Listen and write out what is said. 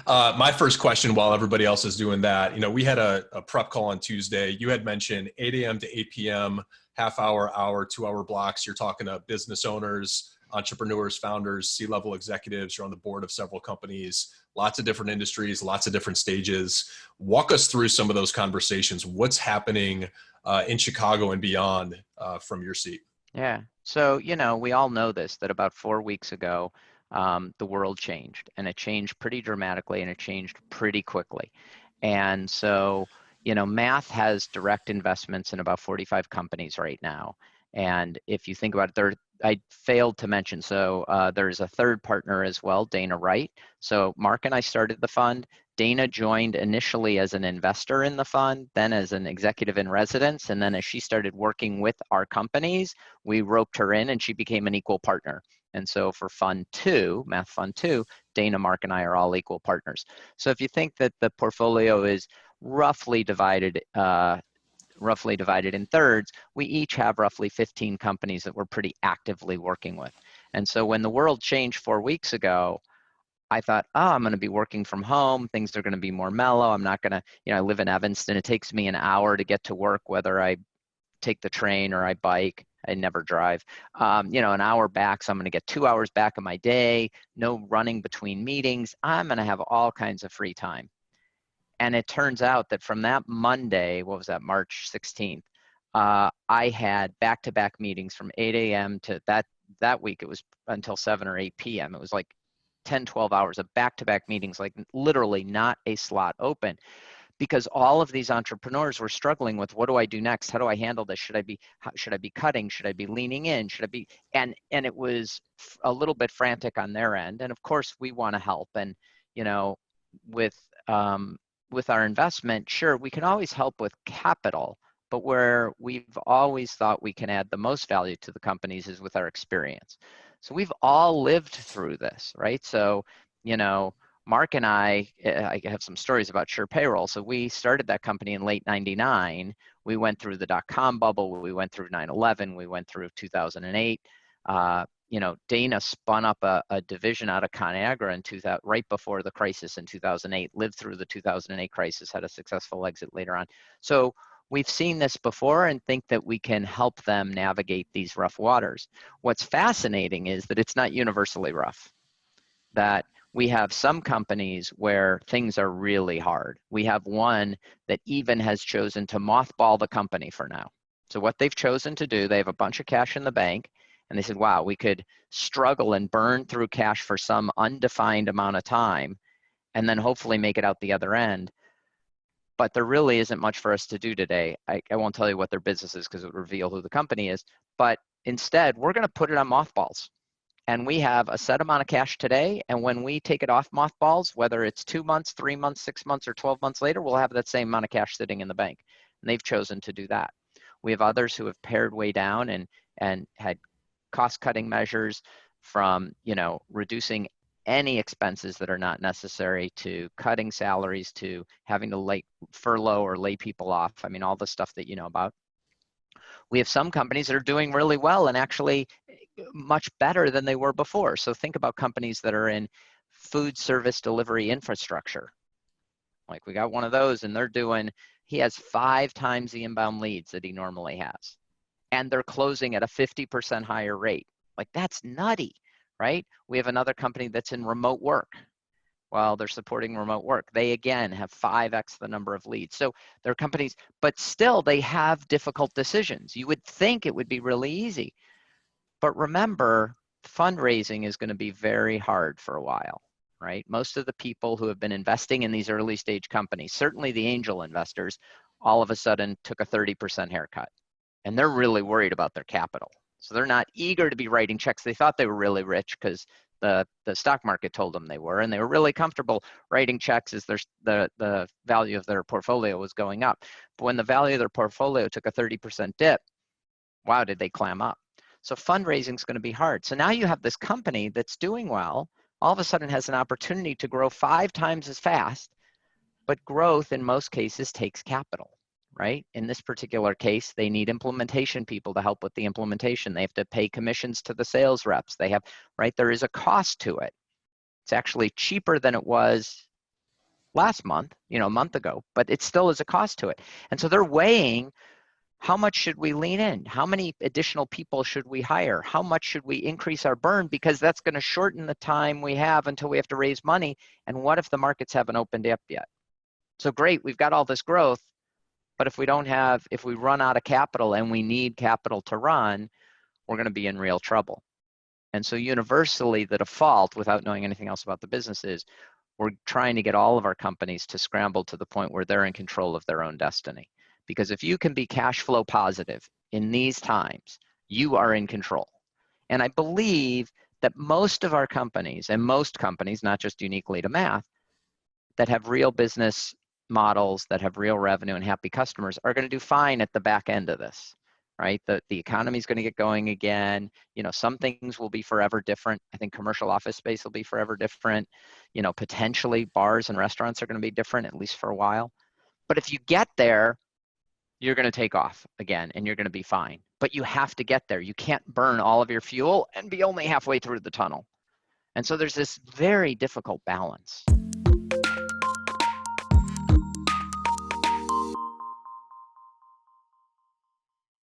My first question while everybody else is doing that, we had a prep call on Tuesday. You had mentioned 8 a.m. to 8 p.m., half hour, 2 hour blocks. You're talking to business owners, entrepreneurs, founders, C-level executives. You're on the board of several companies, lots of different industries, lots of different stages. Walk us through some of those conversations. What's happening in Chicago and beyond from your seat? Yeah. So, we all know this, that about 4 weeks ago, the world changed, and it changed pretty dramatically, and it changed pretty quickly. And so, Math has direct investments in about 45 companies right now. And if you think about it, I failed to mention, so there's a third partner as well, Dana Wright. So Mark and I started the fund. Dana joined initially as an investor in the fund, then as an executive in residence, and then as she started working with our companies, we roped her in and she became an equal partner. And so for Fund 2, Math Fund 2, Dana, Mark, and I are all equal partners. So if you think that the portfolio is roughly divided in thirds, we each have roughly 15 companies that we're pretty actively working with. And so when the world changed 4 weeks ago, I thought, I'm going to be working from home. Things are going to be more mellow. I'm not going to, I live in Evanston. It takes me an hour to get to work, whether I take the train or I bike. I never drive. An hour back, so I'm going to get 2 hours back of my day, no running between meetings. I'm going to have all kinds of free time. And it turns out that from that Monday, what was that, March 16th, I had back-to-back meetings from 8 a.m. to that week. It was until 7 or 8 p.m. It was like 10, 12 hours of back-to-back meetings, like literally not a slot open, because all of these entrepreneurs were struggling with, what do I do next? How do I handle this? Should I be cutting? Should I be leaning in? And it was a little bit frantic on their end. And of course we want to help. And, with our investment, sure, we can always help with capital, but where we've always thought we can add the most value to the companies is with our experience. So we've all lived through this, right? So, Mark and I have some stories about Sure Payroll. So we started that company in late 99. We went through the dot-com bubble. We went through 9/11. We went through 2008. Dana spun up a division out of ConAgra in 2000, right before the crisis in 2008, lived through the 2008 crisis, had a successful exit later on. So we've seen this before and think that we can help them navigate these rough waters. What's fascinating is that it's not universally rough, that we have some companies where things are really hard. We have one that even has chosen to mothball the company for now. So what they've chosen to do, they have a bunch of cash in the bank, and they said, wow, we could struggle and burn through cash for some undefined amount of time and then hopefully make it out the other end. But there really isn't much for us to do today. I won't tell you what their business is because it would reveal who the company is. But instead, we're going to put it on mothballs. And we have a set amount of cash today. And when we take it off mothballs, whether it's 2 months, 3 months, 6 months, or 12 months later, we'll have that same amount of cash sitting in the bank. And they've chosen to do that. We have others who have pared way down and had cost-cutting measures from, reducing any expenses that are not necessary, to cutting salaries, to having to furlough or lay people off. I mean, all the stuff that you know about. We have some companies that are doing really well and actually much better than they were before. So think about companies that are in food service delivery infrastructure. Like we got one of those, and he has 5 times the inbound leads that he normally has. And they're closing at a 50% higher rate. Like that's nutty, right? We have another company that's in remote work. Well, they're supporting remote work. They again have 5x the number of leads. So they're companies, but still they have difficult decisions. You would think it would be really easy. But remember, fundraising is going to be very hard for a while, right? Most of the people who have been investing in these early stage companies, certainly the angel investors, all of a sudden took a 30% haircut. And they're really worried about their capital. So they're not eager to be writing checks. They thought they were really rich because the stock market told them they were, and they were really comfortable writing checks as the value of their portfolio was going up. But when the value of their portfolio took a 30% dip, wow, did they clam up. So fundraising is going to be hard. So now you have this company that's doing well, all of a sudden has an opportunity to grow 5 times as fast, but growth in most cases takes capital. Right? In this particular case, they need implementation people to help with the implementation. They have to pay commissions to the sales reps. There is a cost to it. It's actually cheaper than it was last month, a month ago, but it still is a cost to it. And so they're weighing, how much should we lean in? How many additional people should we hire? How much should we increase our burn? Because that's going to shorten the time we have until we have to raise money. And what if the markets haven't opened up yet? So great, we've got all this growth, but if we run out of capital and we need capital to run, we're going to be in real trouble. And so universally, the default, without knowing anything else about the business, is we're trying to get all of our companies to scramble to the point where they're in control of their own destiny. Because if you can be cash flow positive in these times, you are in control. And I believe that most of our companies, and most companies, not just uniquely to math, that have real business models, that have real revenue and happy customers, are going to do fine at the back end of this, right? The economy is going to get going again. Some things will be forever different. I think commercial office space will be forever different. Potentially bars and restaurants are going to be different, at least for a while. But if you get there, you're going to take off again and you're going to be fine. But you have to get there. You can't burn all of your fuel and be only halfway through the tunnel. And so there's this very difficult balance.